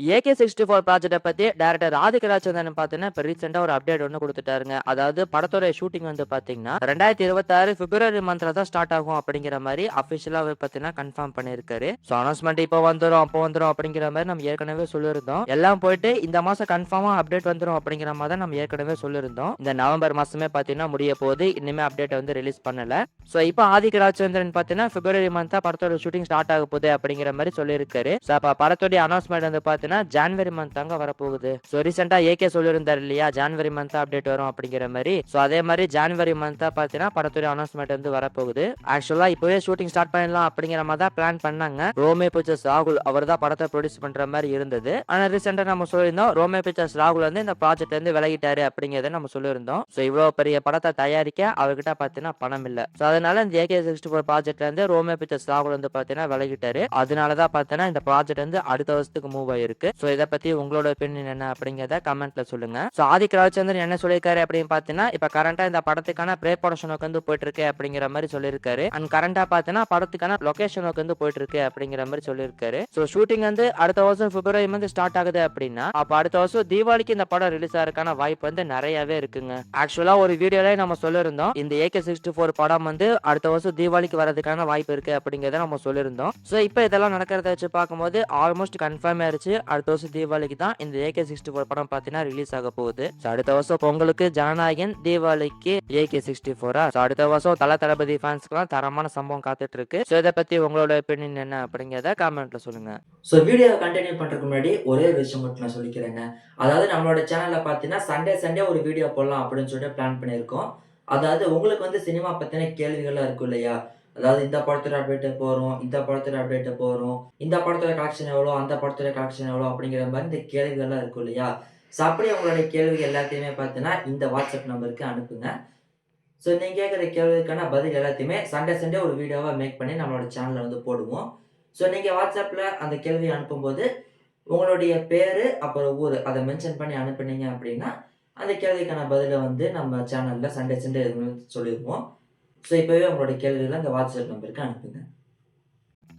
AK64 ப்ராஜெக்ட்ட பத்தி director Adhik Ravichandran பார்த்தீங்கன்னா, இப்ப ரீசென்ட்டா ஒரு அப்டேட் ஒண்ணு குடுத்துட்டாருங்க. அதாவது படத்தோட ஷூட்டிங் வந்து பார்த்தீங்கன்னா, 2026 பிப்ரவரி மந்த்ல தான் ஸ்டார்ட் ஆகும் அப்படிங்கிற மாரி அபிஷியலாவே பார்த்தீங்கன்னா கன்ஃபார்ம் பண்ணியிருக்காரு. ஸோ அனௌன்ஸ்மென்ட் இப்போ வந்துரும், அப்போ வந்துரும் அப்படிங்கிற மாரி நம்ம ஏற்கனவே சொல்லியிருந்தோம். எல்லாம் போயிட்டு இந்த மாசம் கன்ஃபார்மா அப்டேட் வந்துரும் அப்படிங்கிற மாரி தான் நம்ம ஏற்கனவே சொல்லியிருந்தோம். இந்த நவம்பர் மாசமே பார்த்தீங்கன்னா முடிய போகுது. இன்னுமே அப்டேட் வந்து ரிலீஸ் பண்ணல. ஸோ இப்போ ஆதிக் ரவிச்சந்திரன் பார்த்தீங்கன்னா, பிப்ரவரி மந்த் தான் படத்தோட ஷூட்டிங் ஸ்டார்ட் ஆக போகுது அப்படிங்கிற மாரி சொல்லியிருக்காரு. ஸோ அப்ப படத்தோட அனௌன்ஸ்மென்ட் வந்து பார்த்தீங்கன்னா, ஜான்வரி மந்த் தாங்க வரப்போகுது. ஸோ ரீசென்ட்டா ஏகே சொல்லியிருந்தாரு இல்லையா, ஜான்வரி மந்த் அப்டேட் வரும் அப்படிங்கிற மாரி. ஸோ அதே மாரி ஜான்வரி மந்த் தான் பார்த்தீங்கன்னா படத்தோட அனௌன்ஸ்மென்ட் வந்து வரப்போகுது. ஆக்சுவலா இப்பவே ஷூட்டிங் ஸ்டார்ட் பண்ணிடலாம் அப்படிங்கிற மாரி தான் பிளான் பண்ணாங்க. ரோமே பிக்சர்ஸ் ராகுல் அவர் தான் படத்தை ப்ரொடியூஸ் பண்ற மாரி இருந்தது. ஆனா ரீசென்ட்டா நம்ம சொல்லியிருந்தோம், ரோமே பிக்சர்ஸ் ராகுல் வந்து இந்த ப்ராஜெக்ட்ல இருந்து விலகிட்டாரு அப்படிங்கிறத நம்ம சொல்லியிருந்தோம். ஸோ இவ்வளவு பெரிய படத்தை தயாரிக்க அவர்கிட்ட பார்த்தீங்கன்னா பணம் இல்ல. ஸோ அதனால இந்த AK64 ப்ராஜெக்ட்ல இருந்து ரோமே பிக்சர்ஸ் ராகுல் வந்து பார்த்தீங்கன்னா விலகிட்டாரு. அதனால தான் பார்த்தீங்கன்னா இந்த ப்ராஜெக்ட் வந்து அடுத்த வருஷத்துக்கு மூவ் ஆயிருக்கு. சோ இத பத்தி உங்களோட ஒப்பீனியன் என்ன அப்படிங்கறத கமெண்ட்ல சொல்லுங்க. சோ ஆதிக் ரவிச்சந்திரன் என்ன சொல்லியிருக்காரு அப்படின்னு பாத்தீங்கன்னா, இப்ப கரண்டா இந்த படத்துக்கான ப்ரே ப்ரொடக்ஷன் ஒர்க் வந்து போயிட்டு இருக்கு அப்படிங்கிற மாதிரி சொல்லியிருக்காரு. அண்ட் கரண்டா பாத்தீங்கன்னா படத்துக்கான லொகேஷன் ஒர்க் வந்து போயிட்டு இருக்கு அப்படிங்கிற மாதிரி சொல்லியிருக்காரு. சோ ஷூட்டிங் வந்து அடுத்த வருஷம் பிப்ரவரி வந்து ஸ்டார்ட் ஆகுது அப்படின்னா, அப்ப அடுத்த வருஷம் தீபாவளிக்கு இந்த படம் ரிலீஸ் ஆகிறதுக்கான வாய்ப்பு வந்து நிறையவே இருக்குங்க. ஆக்சுவலா ஒரு வீடியோல நம்ம சொல்லியிருந்தோம், இந்த AK64 படம் வந்து அடுத்த வருஷம் தீபாவளிக்கு வரதுக்கான வாய்ப்பு இருக்கு அப்படிங்கறத நம்ம சொல்லியிருந்தோம். சோ இப்ப இதெல்லாம் நடக்கிறத வச்சு பார்க்கும்போது ஆல்மோஸ்ட் கன்ஃபார்ம் ஆயிருச்சு. அடுத்த வருஷம் தீபாவளிக்கு தான் இந்த AK64 படம் பார்த்தீங்கன்னா ரிலீஸ் ஆக போகுது. So அடுத்த வருஷம் பொங்கலுக்கு ஜனநாயகன், தீபாவளிக்கு AK64. அடுத்த வருஷம் தளபதி ஃபேன்ஸ்க்குலாம் தரமான சம்பவம் காத்துட்டு இருக்கு. ஸோ இதை பத்தி உங்களோட ஒப்பீனியன் என்ன அப்படிங்கிறத கமெண்ட்ல சொல்லுங்க. ஸோ வீடியோவை கண்டினியூ பண்றதுக்கு முன்னாடி ஒரே விஷயம் மட்டும் நான் சொல்லிக்கிறேங்க. அதாவது நம்மளோட சேனல்ல பார்த்தீங்கன்னா சண்டே சண்டே ஒரு வீடியோ போடலாம் அப்படின்னு சொல்லிட்டு பிளான் பண்ணியிருக்கோம். அதாவது உங்களுக்கு வந்து சினிமா பத்தின கேள்விகள்லாம் இருக்கும் இல்லையா? அதாவது இந்த படத்தோட அப்டேட் எப்போ வரும்? இந்த படத்தோட அப்டேட் எப்போ வரும்? இந்த படத்தோட கலெக்ஷன் எவ்வளோ? அந்த படத்தோட கலெக்ஷன் எவ்வளோ? அப்படிங்கிற மாரி இந்த கேள்விகள்லாம் இருக்கும் இல்லையா? ஸோ அப்படியே உங்களுடைய கேள்விகள் எல்லாத்தையுமே பார்த்தீங்கன்னா, இந்த வாட்ஸ்அப் நம்பருக்கு அனுப்புங்க. ஸோ நீங்க கேட்குற கேள்விக்கான பதில் எல்லாத்தையுமே சண்டே சண்டே ஒரு வீடியோவா மேக் பண்ணி நம்மளோட சேனல்ல வந்து போடுவோம். ஸோ நீங்க வாட்ஸ்அப்ல அந்த கேள்விய அனுப்பும்போது, உங்களுடைய பேரு, அப்புறம் ஊரு அத மென்ஷன் பண்ணி அனுப்புனீங்க அப்படின்னா, அந்த கேள்விக்கான பதில வந்து நம்ம சேனல்ல சண்டே சண்டே சொல்லிருவோம். ஸோ இப்பவே உங்களுடைய கேள்விகள அந்த வாட்ஸ்அப் நம்பருக்கு அனுப்புங்க.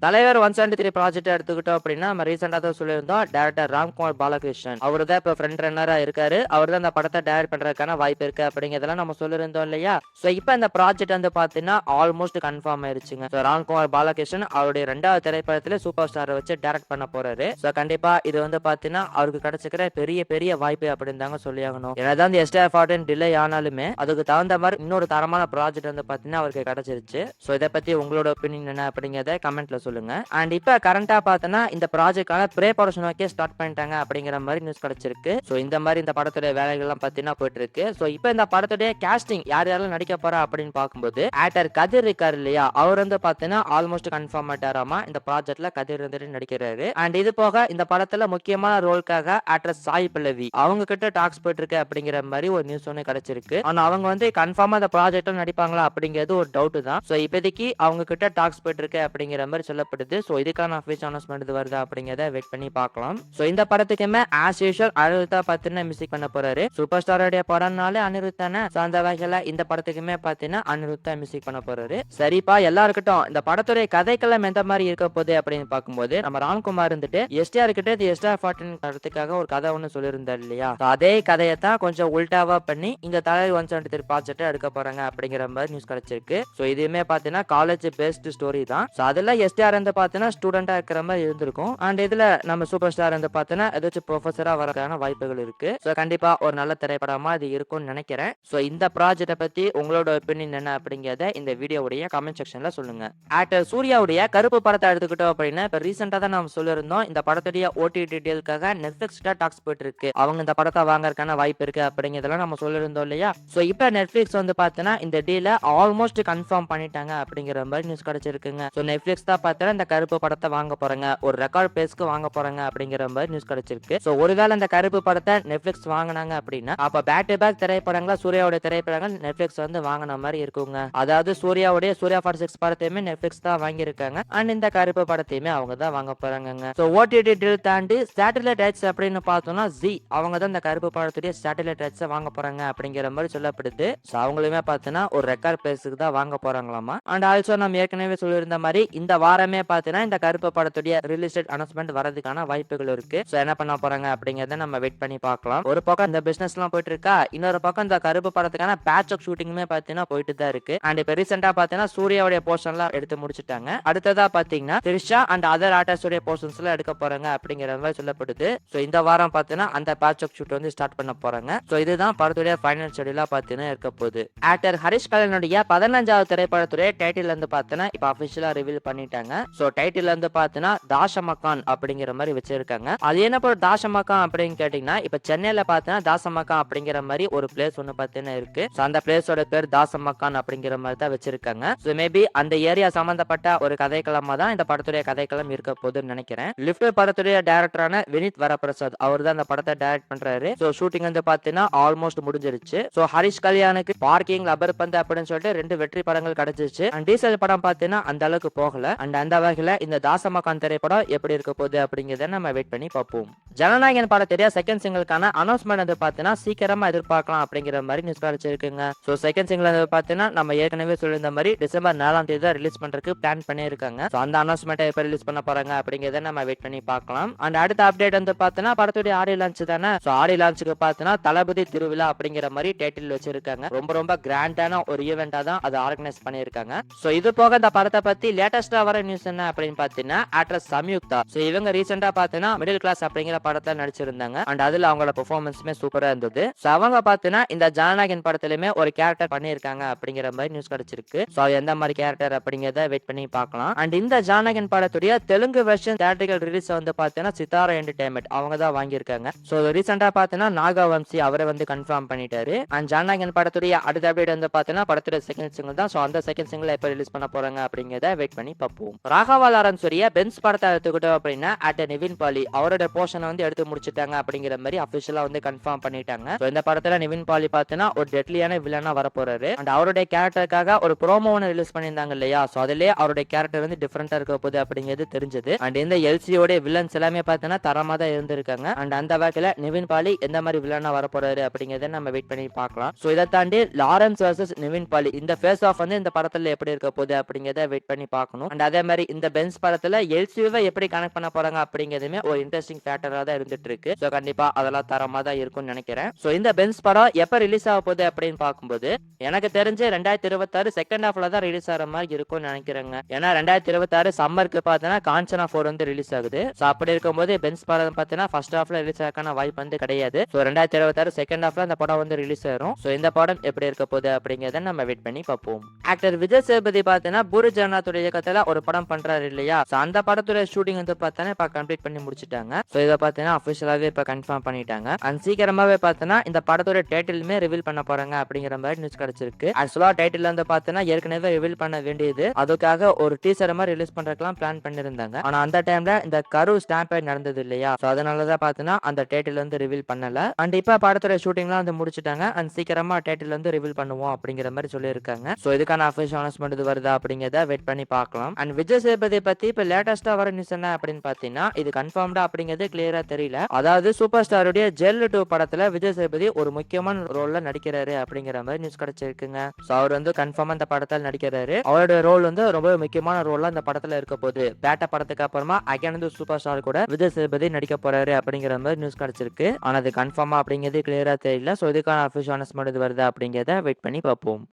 தலைவர் 173 ப்ராஜெக்ட் எடுத்துக்கிட்டோம் அப்படின்னா, நம்ம ரீசெண்டா தான் சொல்லியிருந்தோம். டைரக்டர் ராம்குமார் பாலகிருஷ்ணன் அவரு தான் இப்ப ஃப்ரண்ட் ரன்னரா இருக்காரு. அவரு தான் இந்த படத்தை டைரக்ட் பண்றதுக்கான வாய்ப்பு இருக்கு அப்படிங்கிறதெல்லாம் நம்ம சொல்லியிருந்தோம் இல்லையா? சோ இப்ப இந்த ப்ராஜெக்ட் வந்து பாத்தீங்கன்னா ஆல்மோஸ்ட் கன்ஃபார்ம் ஆயிருச்சுங்க. சோ ராம்குமார் பாலகிருஷ்ணன் அவருடைய 2வது திரைப்படத்துல சூப்பர் ஸ்டாரை வச்சு டைரக்ட் பண்ண போறாரு. சோ கண்டிப்பா இது வந்து பாத்தீங்கன்னா அவருக்கு கிடைச்சிக்கிற பெரிய பெரிய வாய்ப்பு அப்படின்னு தாங்க சொல்லியாகணும். என்னதான் இந்த STR14 டிலே ஆனாலுமே அதுக்கு தகுந்த மாதிரி இன்னொரு தரமான ப்ராஜெக்ட் வந்து பாத்தீங்கன்னா அவருக்கு கிடைச்சிருச்சு. சோ இதை பத்தி உங்களோட ஒப்பீனியன் என்ன அப்படிங்கறத கமெண்ட்ல சொல்லுங்க. அண்ட் இப்ப கரண்டா பார்த்தனா இந்த ப்ராஜெக்ட்கான ப்ரே ப்ரொடக்ஷன் ஒர்க்கே ஸ்டார்ட் பண்ணிட்டாங்க அப்படிங்கிற மாதிரி நியூஸ் கிடைச்சிருக்கு. சோ இந்த மாதிரி இந்த படத்தோட வேலைகள் எல்லாம் பாத்தீங்கன்னா போயிட்டு இருக்கு. சோ இப்போ இந்த படத்தோட காஸ்டிங் யார் யாரெல்லாம் நடிக்க போறா அப்படின்னு பார்க்கும்போது ஆக்டர் கதிர் இருக்காரு இல்லையா, அவர் வந்து பாத்தீங்கன்னா ஆல்மோஸ்ட் கன்ஃபார்ம் ஆயிட்டாராமா இந்த ப்ராஜெக்ட்ல கதிர் வந்துட்டு நடிக்கிறாரு. அண்ட் இது போக இந்த படத்துல முக்கியமான ரோலுக்காக ஆக்ட்ரஸ் சாய் பல்லவி அவங்க கிட்ட டாக்ஸ் போயிட்டு இருக்கு அப்படிங்கிற மாதிரி ஒரு நியூஸ் ஒன்று கிடைச்சிருக்கு. ஆனா அவங்க வந்து கன்ஃபார்மா இந்த ப்ராஜெக்ட்ல நடிப்பாங்களா அப்படிங்கிறது ஒரு டவுட் தான். சோ இப்போதைக்கு அவங்க கிட்ட டாக்ஸ் போயிட்டு இருக்கு அப்படிங்கிற மாதிரி சொல்லப்படுது. சோ இதுக்கான அஃபிஷியல் அனௌன்ஸ்மெண்ட் வருதா அப்படிங்கறத வெயிட் பண்ணி பார்க்கலாம். சோ இந்த படத்துக்குமே ஆஸ் யூசுவல் அனிருத்தா பாத்தீங்கன்னா மியூசிக் பண்ண போறாரு. சூப்பர் ஸ்டாரோட படம்னாலே அனிருத் தானே. சோ அந்த வகையில இந்த படத்துக்குமே பாத்தீங்கன்னா அனிருத்தா மியூசிக் பண்ண போறாரு. சரிப்பா எல்லாம் இருக்கட்டும், இந்த படத்துடைய கதைக்கெல்லாம் எந்த மாதிரி இருக்க போகுது அப்படின்னு பார்க்கும்போது நம்ம ராம்குமார் இருந்துட்டு எஸ்டிஆர் கிட்ட இந்த STR14 படத்துக்காக ஒரு கதை ஒண்ணு சொல்லியிருந்தார் இல்லையா, அதே கதையை தான் கொஞ்சம் உல்டாவா பண்ணி இந்த தலைவர் 173 ப்ராஜெக்ட் எடுக்க போறாங்க அப்படிங்கிற மாதிரி நியூஸ் கிடைச்சிருக்கு. சோ இதுவுமே பாத்தீங்கன்னா காலேஜ் பேஸ்ட் ஸ்டோரி தான். சோ அதுல STR வந்து பாத்தீங்கன்னா ஸ்டூடெண்டா இருக்கிற மாதிரி இருந்திருக்கும். அண்ட் இதுல நம்ம சூப்பர் ஸ்டார் வந்து பாத்தீங்கன்னா ஏதாச்சும் ப்ரொஃபஸரா வரக்கான வாய்ப்புகள் இருக்கு. சோ கண்டிப்பா ஒரு நல்ல திரைப்படமா இது இருக்கும்னு நினைக்கிறேன். சோ இந்த ப்ராஜெக்ட பத்தி உங்களோட ஒப்பீனியன் என்ன அப்படிங்கறத இந்த வீடியோவுடைய கமெண்ட் செக்ஷன்ல சொல்லுங்க. ஆக்டர் சூர்யாவுடைய கருப்பு படத்தை எடுத்துக்கிட்டோம் அப்படின்னா இப்ப ரீசெண்டா தான் நம்ம சொல்லியிருந்தோம், இந்த படத்துடைய OTT டீலுக்காக நெட்ஃபிளிக்ஸ் டாக்ஸ் போயிட்டு இருக்கு. அவங்க இந்த படத்தை வாங்கறதுக்கான வாய்ப்பு இருக்கு அப்படிங்கறதெல்லாம் நம்ம சொல்லியிருந்தோம் இல்லையா. சோ இப்ப நெட்ஃபிளிக்ஸ் வந்து பாத்தீங்கன்னா இந்த டீல ஆல்மோஸ்ட் கன்ஃபார்ம் பண்ணிட்டாங்க அப்படிங்கிற மாதிரி நியூஸ் கிடைச்சிருக்குங்க. சோ நெட்ஃபிளிக்ஸ் தான் பாத்தீங்கன்னா இந்த கருப்பு படத்தை வாங்க போறாங்க, ஒரு ரெக்கார்ட் பேஸ்க்கு வாங்க போறாங்க அப்படிங்கிற மாதிரி நியூஸ் கிடைச்சிருக்கு. சோ ஒருவேளை இந்த கருப்பு படத்தை நெட்ஃபிளிக்ஸ் வாங்கினாங்க அப்படின்னா அப்ப பேக் டு பேக் திரைப்படங்களா சூர்யாவுடைய திரைப்படங்கள் நெட்ஃபிளிக்ஸ் வந்து வாங்கின மாதிரி இருக்குங்க. அதாவது சூர்யாவுடைய சூர்யா 46 படத்தையுமே நெட்ஃபிளிக்ஸ் தான் வாங்கியிருக்காங்க. அண்ட் இந்த கருப்பு படத்தையுமே அவங்க தான் வாங்க போறாங்க. சோ OTT டீல் தாண்டி சேட்டலைட் ரைட்ஸ் அப்படின்னு பார்த்தோம்னா ஜி அவங்க தான் இந்த கருப்பு படத்துடைய சேட்டலைட் ரைட்ஸ் வாங்க போறாங்க அப்படிங்கிற மாதிரி சொல்லப்படுது. சோ அவங்களுமே பார்த்தீங்கன்னா ஒரு ரெக்கார்ட் பேஸ்க்கு தான் வாங்க போறாங்களாமா. அண்ட் ஆல்சோ நம்ம ஏற்கனவே சொல்லியிருந்த மாதிரி இந்த வார வாரமே பாத்தீங்கன்னா இந்த கருப்பு படத்துடைய ரிலீஸ் டேட் அனௌன்ஸ்மெண்ட் வரதுக்கான வாய்ப்புகள் இருக்கு. சோ என்ன பண்ண போறாங்க அப்படிங்கறத நம்ம வெயிட் பண்ணி பார்க்கலாம். ஒரு பக்கம் இந்த பிசினஸ் எல்லாம் போயிட்டு இருக்கா, இன்னொரு பக்கம் இந்த கருப்பு படத்துக்கான பேட்ச் ஆஃப் ஷூட்டிங்குமே பாத்தீங்கன்னா போயிட்டு தான் இருக்கு. அண்ட் இப்ப ரீசெண்டா பாத்தீங்கன்னா சூர்யாவுடைய போர்ஷன் எல்லாம் எடுத்து முடிச்சிட்டாங்க. அடுத்ததா பாத்தீங்கன்னா த்ரிஷா அண்ட் அதர் ஆர்டிஸ்டோட போர்ஷன்ஸ் எல்லாம் எடுக்க போறாங்க அப்படிங்கிற மாதிரி சொல்லப்படுது. சோ இந்த வாரம் பாத்தீங்கன்னா அந்த பேட்ச் ஆஃப் ஷூட் வந்து ஸ்டார்ட் பண்ண போறாங்க. சோ இதுதான் படத்துடைய ஃபைனல் ஷெட்யூலா பாத்தீங்கன்னா இருக்க போகுது. ஆக்டர் ஹரிஷ் கல்யாணுடைய 15வது திரைப்படத்துடைய டைட்டில் வந்து பாத்தீங்கன்னா இப்ப அபிஷியலா ரிவீல் பண்ணிட்டாங்க. சோ டைட்டில் வந்து பாத்தீங்கன்னா தாஷமக்கான் அப்படிங்கிற மாதிரி வச்சிருக்காங்க. அது என்ன போல தாஷமக்கான் அப்படின்னு கேட்டீங்கன்னா, இப்ப சென்னையில பாத்தீங்கன்னா தாசமக்கான் அப்படிங்கிற மாதிரி ஒரு பிளேஸ் ஒன்னு பாத்தீங்கன்னா இருக்கு. சோ அந்த பிளேஸோட பேர் தாசமக்கான் அப்படிங்கிற மாதிரி தான் வச்சிருக்காங்க. சோ மேபி அந்த ஏரியா சம்பந்தப்பட்ட ஒரு கதைக்களமா தான் இந்த படத்துடைய கதைக்களம் இருக்க போகுதுன்னு நினைக்கிறேன். லிஃப்ட் படத்துடைய டைரக்டரான வினித் வரப்பிரசாத் அவர் தான் அந்த படத்தை டைரக்ட் பண்றாரு. சோ ஷூட்டிங் வந்து பாத்தீங்கன்னா ஆல்மோஸ்ட் முடிஞ்சிருச்சு. சோ ஹரிஷ் கல்யாணுக்கு பார்க்கிங் லப்பர் பந்து அப்படின்னு சொல்லிட்டு 2 வெற்றி படங்கள் கிடைச்சிச்சு. அண்ட் டீசல் படம் பாத்தீங்கன்னா அந்த அளவுக்கு போகல. அண்ட் அந்த வகையில இந்த தாசமக்கான் திரைப்படம் எப்படி இருக்க போகுது அப்படிங்கறத நம்ம வெயிட் பண்ணி பார்ப்போம். ஜனநாயகன் படத்துடைய செகண்ட் சிங்கிள்கான அனௌன்ஸ்மெண்ட் வந்து பாத்தீங்கன்னா சீக்கிரமா எதிர்பார்க்கலாம் அப்படிங்கிற மாதிரி நியூஸ் கிடைச்சிருக்குங்க. சோ செகண்ட் சிங்கிள் வந்து பாத்தீங்கன்னா நம்ம ஏற்கனவே சொல்லியிருந்த மாதிரி டிசம்பர் 4ஆம் தேதி தான் ரிலீஸ் பண்றதுக்கு பிளான் பண்ணிருக்காங்க. சோ அந்த அனௌன்ஸ்மெண்ட் எப்ப ரிலீஸ் பண்ண போறாங்க அப்படிங்கறத நம்ம வெயிட் பண்ணி பார்க்கலாம். அண்ட் அடுத்த அப்டேட் வந்து பாத்தீங்கன்னா படத்துடைய ஆடியோ லான்ச் தானே. சோ ஆடியோ லான்ச்சுக்கு பாத்தீங்கன்னா தளபதி திருவிழா அப்படிங்கிற மாதிரி டைட்டில் வச்சிருக்காங்க. ரொம்ப கிராண்டான ஒரு ஈவெண்டா தான் அதை ஆர்கனைஸ் பண்ணிருக்காங்க. சோ இது போக இந்த படத்தை பத்தி லேட்டஸ்டா வர நியூஸ் என்ன அப்படின்னு பாத்தீங்கன்னா ஆக்ட்ரஸ் சம்யுக்தா. சோ இவங்க ரீசெண்டா பாத்தீங்கன்னா மிடில் கிளாஸ் அப்படிங்கிற படத்துல நடிச்சிருந்தாங்க. அண்ட் அதுல அவங்களோட பெர்ஃபார்மன்ஸுமே சூப்பரா இருந்தது. சோ அவங்க பாத்தீங்கன்னா இந்த ஜனநாயகன் படத்திலுமே ஒரு கேரக்டர் பண்ணிருக்காங்க அப்படிங்கிற மாதிரி நியூஸ் கிடைச்சிருக்கு. சோ எந்த மாதிரி கேரக்டர் அப்படிங்கறத வெயிட் பண்ணி பார்க்கலாம். அண்ட் இந்த ஜனநாயகன் படத்துடைய தெலுங்கு வெர்ஷன் தியேட்ரிக்கல் ரிலீஸ் வந்து பாத்தீங்கன்னா சித்தாரா என்டர்டைன்மெண்ட் அவங்க தான் வாங்கியிருக்காங்க. சோ ரீசெண்டா பாத்தீங்கன்னா நாகவம்சி அவரை வந்து கன்ஃபார்ம் பண்ணிட்டாரு. அண்ட் ஜனநாயகன் படத்துடைய அடுத்த அப்டேட் வந்து பாத்தீங்கன்னா படத்துடைய செகண்ட் சிங்கிள் தான். சோ அந்த செகண்ட் சிங்கிள் எப்ப ரிலீஸ் பண்ண போறாங்க அப்படிங்கறத வெயிட் பண்ணி பார்ப்போம். ராகவா லாரன்ஸ் உடைய பென்ஸ் படத்தை எடுத்துக்கிட்டோம் அப்படின்னா ஆக்டர் நிவின் பாலி அவரோட போர்ஷனை வந்து எடுத்து முடிச்சிட்டாங்க அப்படிங்கிற மாதிரி அபிஷியலா வந்து கன்ஃபார்ம் பண்ணிட்டாங்க. சோ இந்த படத்துல நிவின் பாலி பாத்தீங்கன்னா ஒரு டெட்லியான வில்லனா வர போறாரு. அண்ட் அவருடைய கேரக்டருக்காக ஒரு ப்ரோமோ ஒன்று ரிலீஸ் பண்ணியிருந்தாங்க இல்லையா. சோ அதுலயே அவருடைய கேரக்டர் வந்து டிஃபரெண்டா இருக்க போகுது அப்படிங்கிறது தெரிஞ்சது. அண்ட் இந்த எல்சியோட வில்லன்ஸ் எல்லாமே பாத்தீங்கன்னா தரமா தான் இருந்திருக்காங்க. அண்ட் அந்த வகையில நிவின் பாலி எந்த மாதிரி வில்லனா வர போறாரு அப்படிங்கறத நம்ம வெயிட் பண்ணி பார்க்கலாம். சோ இதை தாண்டி லாரன்ஸ் வர்சஸ் நிவின் பாலி இந்த ஃபேஸ் ஆஃப் வந்து இந்த படத்துல எப்படி இருக்க போகுது அப்படிங்கறத வெயிட் பண்ணி பார்க்கணும். அண்ட் அதே மாதிரி இந்த பென்ஸ் படத்துல எல்சியூவை எப்படி கனெக்ட் பண்ண போறாங்க அப்படிங்கிறதுமே ஒரு இன்ட்ரெஸ்டிங் ஃபேக்டரா தான் இருந்துட்டு இருக்கு. சோ கண்டிப்பா அதெல்லாம் தரமா தான் இருக்கும்னு நினைக்கிறேன். சோ இந்த பென்ஸ் படம் எப்ப ரிலீஸ் ஆக போகுது அப்படின்னு பார்க்கும்போது எனக்கு தெரிஞ்சு 2026 செகண்ட் ஹாஃப்ல தான் ரிலீஸ் ஆகிற மாதிரி இருக்கும்னு நினைக்கிறேங்க. ஏன்னா 2026 சம்மருக்கு பார்த்தீங்கன்னா காஞ்சனா 4 வந்து ரிலீஸ் ஆகுது. சோ அப்படி இருக்கும்போது பென்ஸ் படம் பார்த்தீங்கன்னா ஃபர்ஸ்ட் ஹாஃப்ல ரிலீஸ் ஆகான வாய்ப்பு வந்து கிடையாது. சோ 2026 செகண்ட் ஹாஃப்ல அந்த படம் வந்து ரிலீஸ் ஆயிரும். சோ இந்த படம் எப்படி இருக்க போகுது அப்படிங்கறத நம்ம வெயிட் பண்ணி பார்ப்போம். ஆக்டர் விஜய் சேதுபதி பார்த்தீங்கன்னா பூரி ஜெகநாத் இயக்கத்துல ஒரு படம் பண்றாரு இல்லையா. சோ அந்த படத்தோட ஷூட்டிங் வந்து பார்த்தீங்கன்னா இப்ப கம்ப்ளீட் பண்ணி முடிச்சிட்டாங்க. சோ இதை பார்த்தீங்கன்னா அபிஷியலாவே இப்ப கன்ஃபார்ம் பண்ணிட்டாங்க. அண்ட் சீக்கிரமாவே பார்த்தீங்கன்னா இந்த படத்தோட டைட்டிலுமே ரிவீல் பண்ண போறாங்க அப்படிங்கிற மாதிரி நியூஸ் கிடைச்சிருக்கு. ஆக்சுவலா டைட்டில் வந்து பார்த்தீங்கன்னா ஏற்கனவே ரிவீல் பண்ண வேண்டியது. அதுக்காக ஒரு டீசர் மாதிரி ரிலீஸ் பண்றதுக்கெல்லாம் பிளான் பண்ணிருந்தாங்க. ஆனா அந்த டைம்ல இந்த கரு ஸ்டாம்பேட் நடந்தது இல்லையா. சோ அதனாலதான் பார்த்தீங்கன்னா அந்த டைட்டில் வந்து ரிவீல் பண்ணல. அண்ட் இப்ப படத்தோட ஷூட்டிங்லாம் வந்து முடிச்சிட்டாங்க. அண்ட் சீக்கிரமா டைட்டில் வந்து ரிவீல் பண்ணுவோம் அப்படிங்கிற மாதிரி சொல்லியிருக்காங்க. சோ இதுக்கான அபிஷியல் அனௌன்ஸ்மெண்ட் வருதா அப்படிங்கறத வெயிட் பண்ணி பார்க்கலாம். அண்ட் விஜய் சேதுபதி பத்தி இப்ப லேட்டஸ்டா வர நியூஸ் என்ன அப்படின்னு பாத்தீங்கன்னா இது கன்ஃபார்ம்டா அப்படிங்கிறது கிளியரா தெரியல. அதாவது சூப்பர் ஸ்டாருடைய ஜெல் 2 படத்துல விஜய் சேதுபதி ஒரு முக்கியமான ரோல்ல நடிக்கிறாரு அப்படிங்கிற மாதிரி நியூஸ் கிடைச்சிருக்குங்க. சோ அவர் வந்து கன்ஃபார்மா இந்த படத்தில் நடிக்கிறாரு. அவரோட ரோல் வந்து ரொம்ப முக்கியமான ரோல்ல இந்த படத்துல இருக்க போகுது. பேட்ட படத்துக்கு அப்புறமா அகைன் வந்து சூப்பர் ஸ்டார் கூட விஜய் சேதுபதி நடிக்க போறாரு அப்படிங்கிற மாதிரி நியூஸ் கிடைச்சிருக்கு. ஆனா அது கன்ஃபார்மா அப்படிங்கிறது கிளியரா தெரியல. சோ இதுக்கான அபிஷியல் அனௌன்ஸ்மெண்ட் வருதா அப்படிங்கறத வெயிட் பண்ணி பார்ப்போம்.